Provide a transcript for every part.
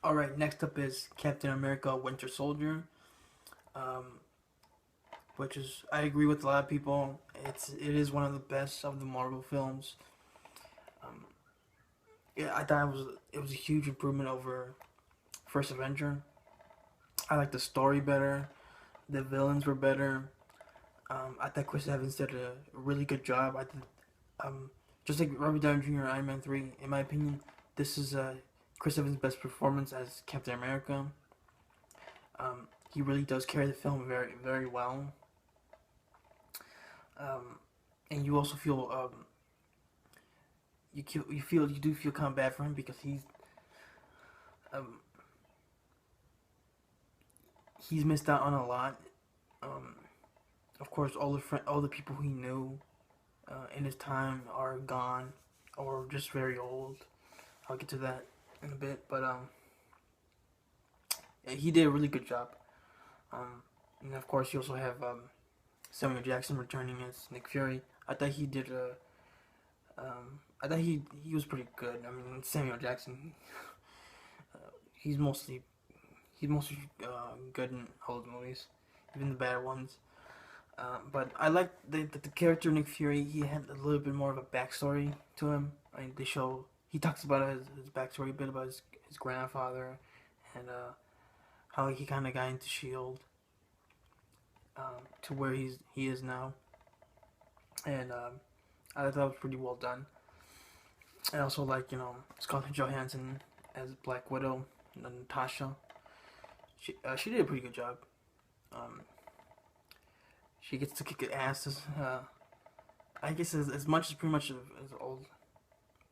All right, next up is Captain America: Winter Soldier, um, which is I agree with a lot of people. It is one of the best of the Marvel films. Um, yeah, I thought it was a huge improvement over First Avenger. I like the story better. The villains were better. I thought Chris Evans did a really good job. I did, just like Robert Downey Jr. Iron Man 3. In my opinion, this is Chris Evans' best performance as Captain America. He really does carry the film very very well. Um, and you also feel you do feel kind of bad for him because um, he's missed out on a lot. Um, of course, all the people he knew in his time are gone or just very old. I'll get to that in a bit, but yeah, he did a really good job. Um, and of course, you also have Samuel Jackson returning as Nick Fury. I thought he did a. I thought he was pretty good. I mean, Samuel Jackson. He's mostly good in all the movies, even the bad ones. But I like the character Nick Fury. He had a little bit more of a backstory to him. I mean, they show he talks about his backstory a bit about his grandfather and how he kind of got into Shield to where he is now, and I thought that was pretty well done. I also like Scarlett Johansson as Black Widow, and Natasha. She did a pretty good job. Um, she gets to kick ass I guess as much as pretty much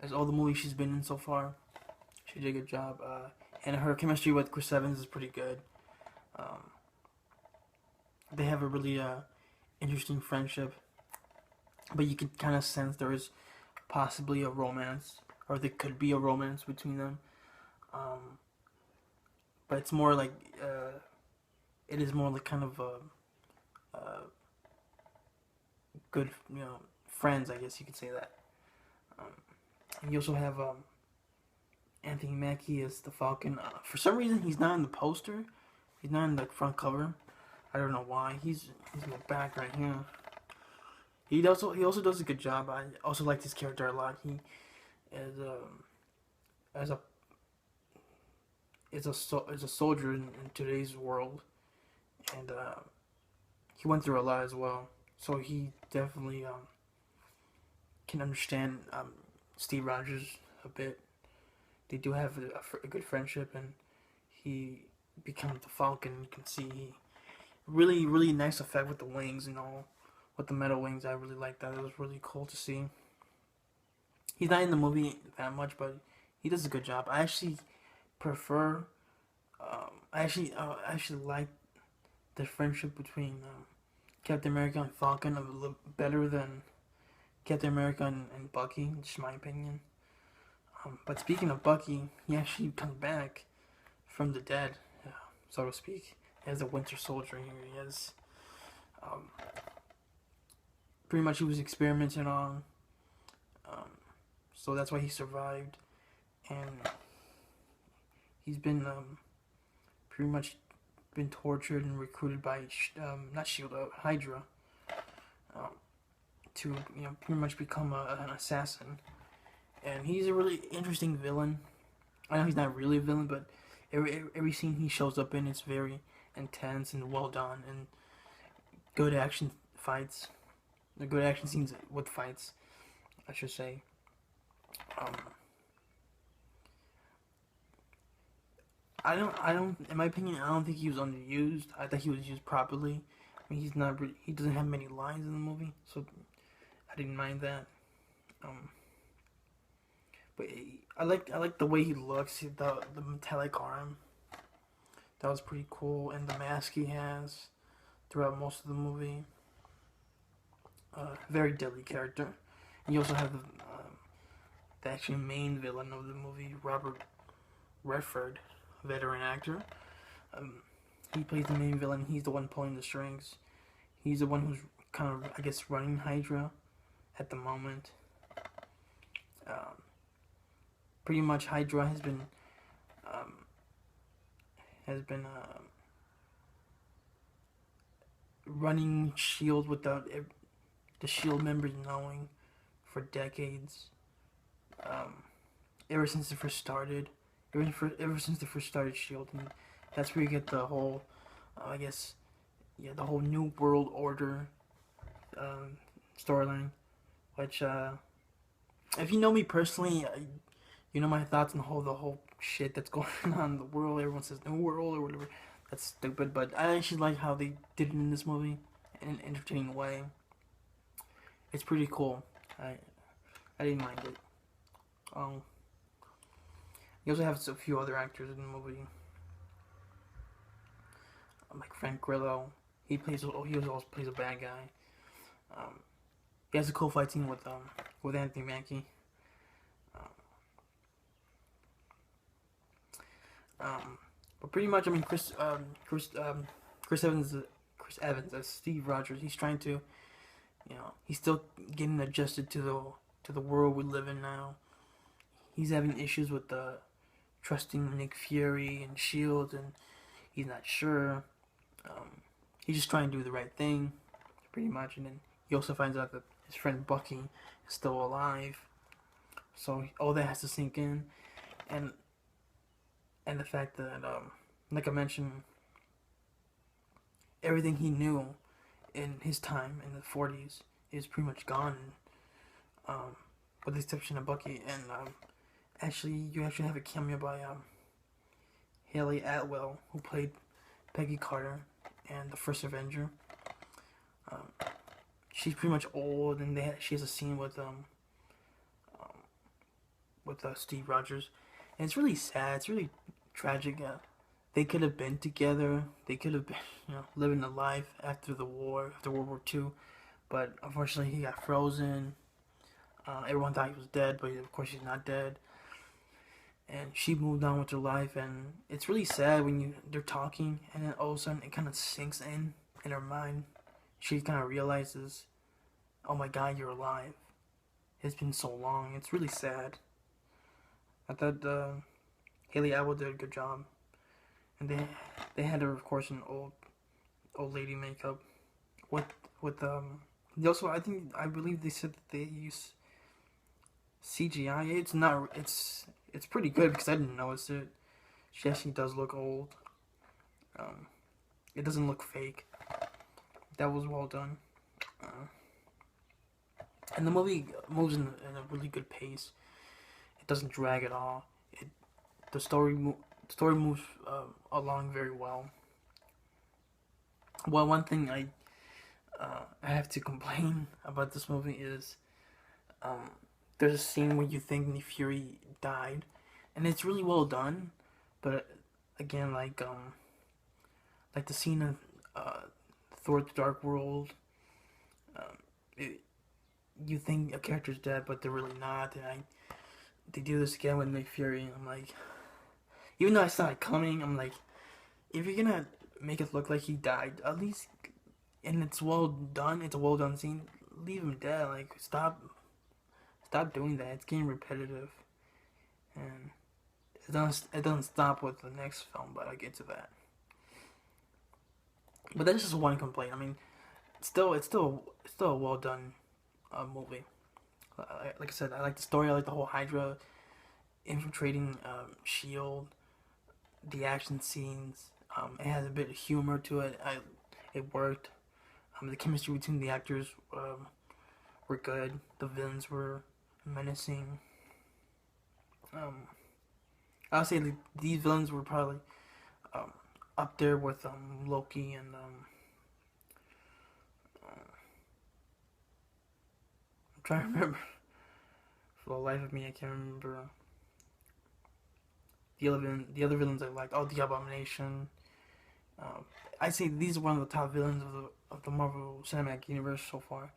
as all the movies she's been in so far. She did a good job, and her chemistry with Chris Evans is pretty good. Um, they have a really interesting friendship, but you can kind of sense there is possibly a romance, or there could be a romance between them. Um, but it's more like it is more like kind of a good, friends. I guess you could say that. Um, and you also have Anthony Mackie as the Falcon. For some reason, he's not in the poster. He's not in the front cover. I don't know why. He's in the back right here. He also does a good job. I also liked his character a lot. He as as a as a soldier in today's world, and he went through a lot as well. So he definitely can understand Steve Rogers a bit. They do have a good friendship, and he becomes the Falcon. You can see really nice effect with the wings and all, with the metal wings. I really like that. It was really cool to see. He's not in the movie that much, but he does a good job. I actually prefer. I actually like the friendship between Captain America and Falcon a little better than Captain America and Bucky. Just my opinion. But speaking of Bucky, he actually comes back from the dead, so to speak, as a Winter Soldier. Here he is. Um, Pretty much he was experimenting on, um, so that's why he survived, and he's been pretty much been tortured and recruited by not Shield, Hydra, um, to pretty much become an assassin. And he's a really interesting villain. I know he's not really a villain, but every scene he shows up in is very intense and well done, and good action fights. The good action scenes with fights, I should say. Um, I don't. In my opinion, I don't think he was underused. I think he was used properly. I mean, he doesn't have many lines in the movie, so I didn't mind that. Um, but I like the way he looks. The metallic arm, that was pretty cool, and the mask he has throughout most of the movie. Very deadly character. And you also have the actually main villain of the movie, Robert Redford, veteran actor. Um, he plays the main villain. He's the one pulling the strings. He's the one who's kind of, I guess, running Hydra at the moment. Um, Pretty much Hydra has been um, has been running Shield without the Shield members knowing for decades. Um, ever since it first started, ever since they first started Shield, and that's where you get the whole, I guess, yeah, the whole New World Order storyline. Which, if you know me personally, you know my thoughts on the whole shit that's going on in the world. Everyone says New World or whatever. That's stupid, but I actually like how they did it in this movie in an entertaining way. It's pretty cool. I didn't mind it. Um, you also have a few other actors in the movie, like Frank Grillo. He always plays a bad guy. Um, he has a cool fight scene with Anthony Mackie. But pretty much, I mean, Chris Evans as Steve Rogers. He's trying to, he's still getting adjusted to the world we live in now. He's having issues with trusting Nick Fury and Shield, and he's not sure. He's just trying to do the right thing, pretty much. And then he also finds out that his friend Bucky is still alive. So all that has to sink in, and the fact that, like I mentioned, everything he knew in his time in the 40s is pretty much gone, with the exception of Bucky. And you actually have a cameo by Haley Atwell, who played Peggy Carter and the First Avenger. She's pretty much old, and she has a scene with Steve Rogers, and it's really sad. It's really tragic. They could have been together. They could have been, living a life after the war, after World War II. But unfortunately, he got frozen. Everyone thought he was dead, but of course he's not dead. And she moved on with her life, and it's really sad when they're talking, and then all of a sudden it kind of sinks in her mind. She kind of realizes, oh my God, you're alive. It's been so long. It's really sad. I thought Haley Atwell did a good job, and they had her, of course, in old lady makeup with They also, I believe they said that they use CGI. It's pretty good because I didn't notice it. She actually does look old. It doesn't look fake. That was well done. And the movie moves in a really good pace. It doesn't drag at all. The story moves along very well. Well, one thing I have to complain about this movie is there's a scene where you think Nick Fury died, and it's really well done. But again, like the scene of Thor: The Dark World, you think a character's dead, but they're really not. And they do this again with Nick Fury, and I'm like, even though I saw it coming, I'm like, if you're gonna make it look like he died, at least, and it's well done, it's a well done scene, leave him dead. Like, stop doing that. It's getting repetitive, and it doesn't stop with the next film, but I'll get to that. But that's just one complaint. I mean, it's still a well done movie. Like I said, I like the story. I like the whole Hydra infiltrating Shield, the action scenes. It has a bit of humor to it. It worked. The chemistry between the actors were good. The villains were menacing. I would say these villains were probably up there with Loki and I'm trying to remember. For the life of me, I can't remember the other villains I liked. Oh, the Abomination. I'd say these are one of the top villains of the Marvel Cinematic Universe so far.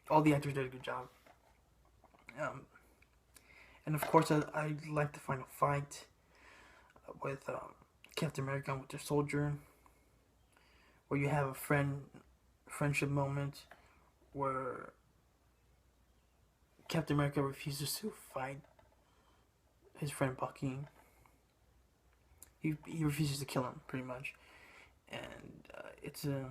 All the actors did a good job. And of course, I like the final fight with Captain America and Winter Soldier, where you have a friendship moment where Captain America refuses to fight his friend Bucky, He refuses to kill him pretty much, and it's a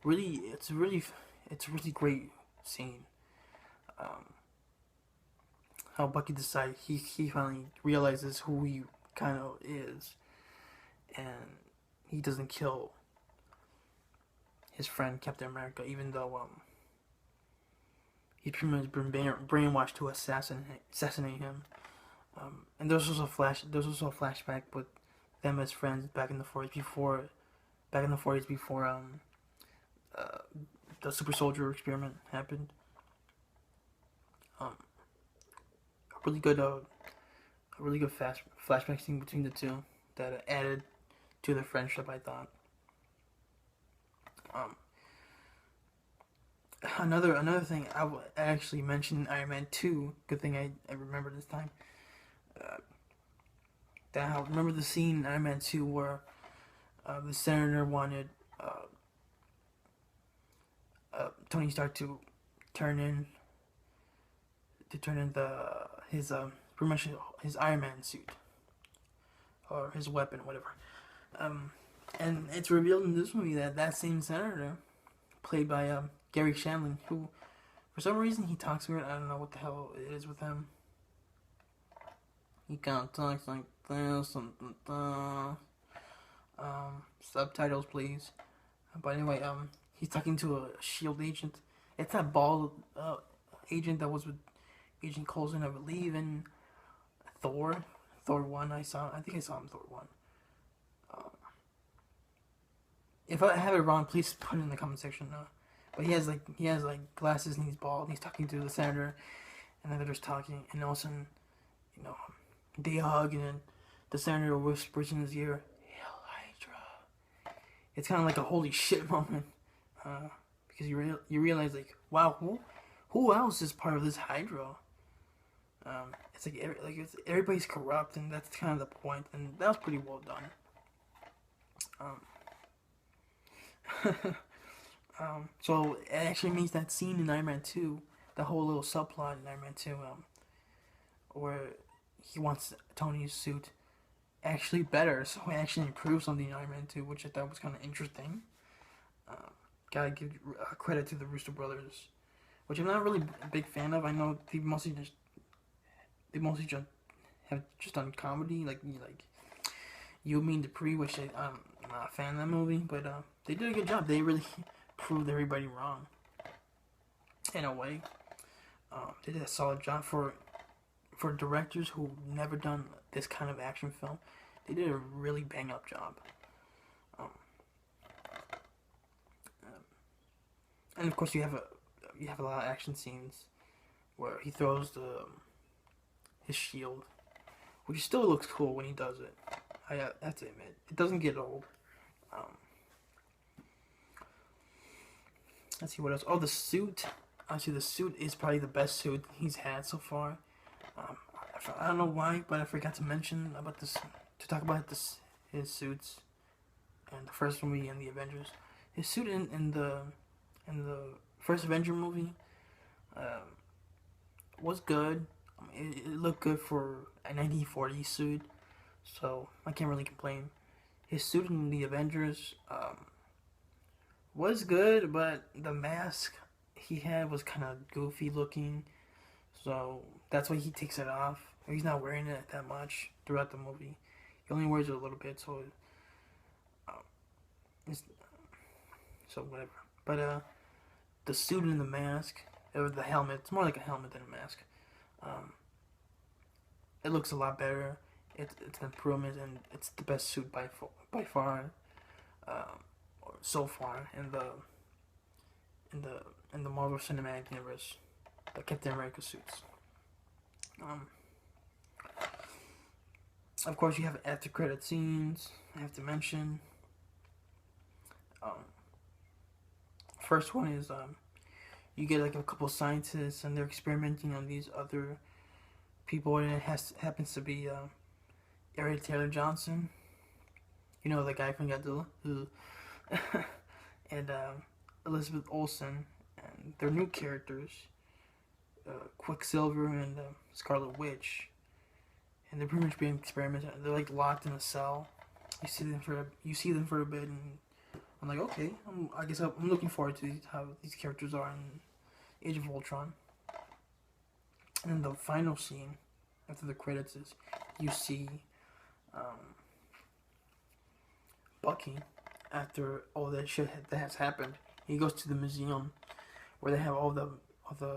really it's a really great scene. Um, how Bucky decides he finally realizes who he kind of is, and he doesn't kill his friend Captain America, even though he's pretty much been brainwashed to assassinate him. And there's also a flashback with them as friends back in the 40s before uh, the super soldier experiment happened. Um, a really good flashback scene between the two that added to their friendship. I thought. Um, another thing I actually mentioned Iron Man 2. Good thing I remember this time. Uh, remember the scene in Iron Man 2 where the senator wanted Tony Stark to turn in the pretty much his Iron Man suit or his weapon, whatever. Um, and it's revealed in this movie that that same senator, played by Gary Shandling, who for some reason he talks weird. I don't know what the hell it is with him. He kind of talks like this. Subtitles, please. But anyway, he's talking to a Shield agent. It's that bald agent that was with Agent Coulson, I believe, in Thor 1. I think I saw him in Thor 1. If I have it wrong, please put it in the comment section. But he has like glasses and he's bald. And he's talking to the senator, and then they're just talking, and all of a sudden, you know, they hug, and then the senator whispers in his ear, "Hail Hydra." It's kind of like a holy shit moment, because you realize like, wow, who else is part of this Hydra? It's like everybody's corrupt, and that's kind of the point, and that was pretty well done. So it actually makes that scene in Iron Man 2, the whole little subplot in Iron Man 2, where he wants Tony's suit actually better, so he actually improves something in Iron Man 2, which I thought was kind of interesting. Gotta give credit to the Russo brothers, which I'm not really a big fan of. I know they mostly just have just done comedy, like You Mean Dupree, which I'm not a fan of that movie, but they did a good job. They really proved everybody wrong. In a way, they did a solid job for directors who've never done this kind of action film. They did a really bang up job. And of course, you have a lot of action scenes where he throws his shield, which still looks cool when he does it. I have to admit, it doesn't get old. Let's see what else. Oh, the suit. Actually, the suit is probably the best suit he's had so far. I don't know why, but I forgot to mention about this, to talk about his suits and the first movie and the Avengers. His suit in the first Avenger movie was good. It looked good for a 1940s suit, so I can't really complain. His suit in the Avengers was good, but the mask he had was kind of goofy looking, so that's why he takes it off. He's not wearing it that much throughout the movie. He only wears it a little bit, so whatever. But the suit and the mask, or the helmet, it's more like a helmet than a mask. It looks a lot better. It's an improvement, and it's the best suit by far. So far in the Marvel Cinematic Universe, the Captain America suits. Of course, you have after credit scenes. I have to mention. First one is you get like a couple scientists and they're experimenting on these other people, and it happens to be Aaron Taylor Johnson. You know, the guy from Godzilla. And Elizabeth Olsen, and their new characters, Quicksilver and Scarlet Witch, and they're pretty much being experimented. They're like locked in a cell. You see them for a bit, and I'm like, okay, I guess I'm looking forward to how these characters are in Age of Ultron. And then the final scene after the credits is you see Bucky after all that shit that has happened. He goes to the museum where they have all the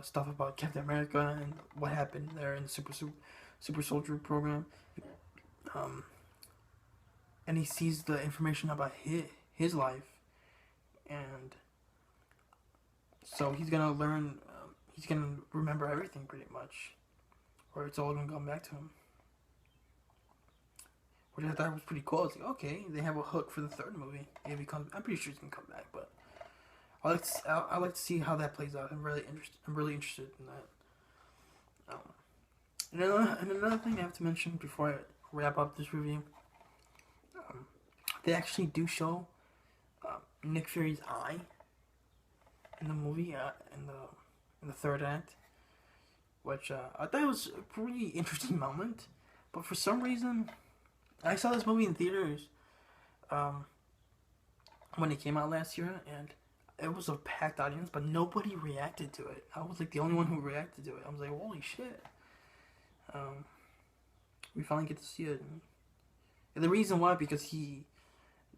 stuff about Captain America and what happened there in the Super Soldier program. And he sees the information about his life, and so he's gonna learn. He's gonna remember everything pretty much, or it's all gonna come back to him. Which I thought was pretty cool. It's like, okay, they have a hook for the third movie. If he comes, I'm pretty sure he's gonna come back, but I like to see how that plays out. I'm really interested in that. And another thing I have to mention before I wrap up this review, they actually do show Nick Fury's eye in the movie, in the third act, which I thought was a pretty interesting moment. But for some reason, I saw this movie in theaters when it came out last year, and it was a packed audience, but nobody reacted to it. I was like the only one who reacted to it. I was like, holy shit. We finally get to see it. And the reason why, because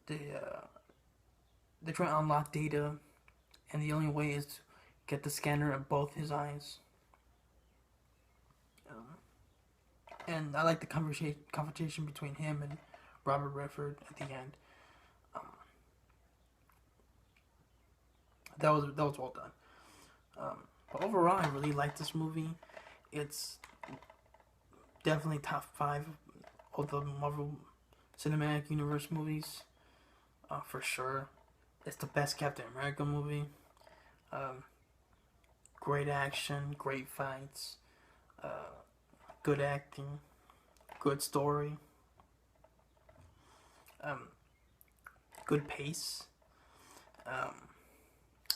they're trying to unlock data, and the only way is to get the scanner of both his eyes. And I like the conversation between him and Robert Redford at the end. That was well done. But overall, I really like this movie. It's definitely top 5 of the Marvel Cinematic Universe movies, for sure. It's the best Captain America movie. Great action, great fights, good acting, good story, good pace.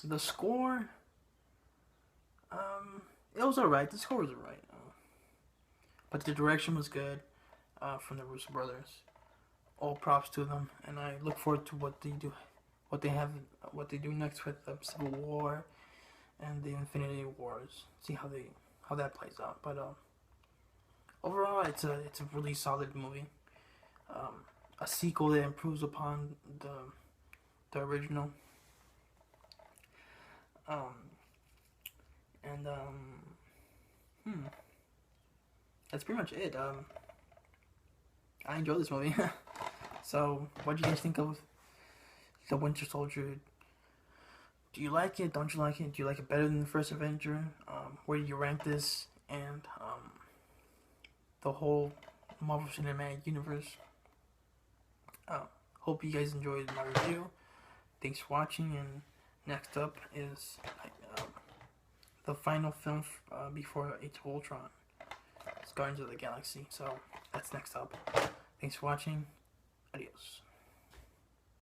The score, it was alright. The score was alright, but the direction was good from the Russo brothers. All props to them, and I look forward to what they do next with the Civil War and the Infinity Wars. See how that plays out. But overall, it's a really solid movie. A sequel that improves upon the original. That's pretty much it. I enjoyed this movie. So, what do you guys think of the Winter Soldier? Do you like it? Don't you like it? Do you like it better than the first Avenger? Where do you rank this? And the whole Marvel Cinematic Universe. Hope you guys enjoyed my review. Thanks for watching. And next up is the final film before Age of Ultron. It's Guardians of the Galaxy. So that's next up. Thanks for watching. Adios.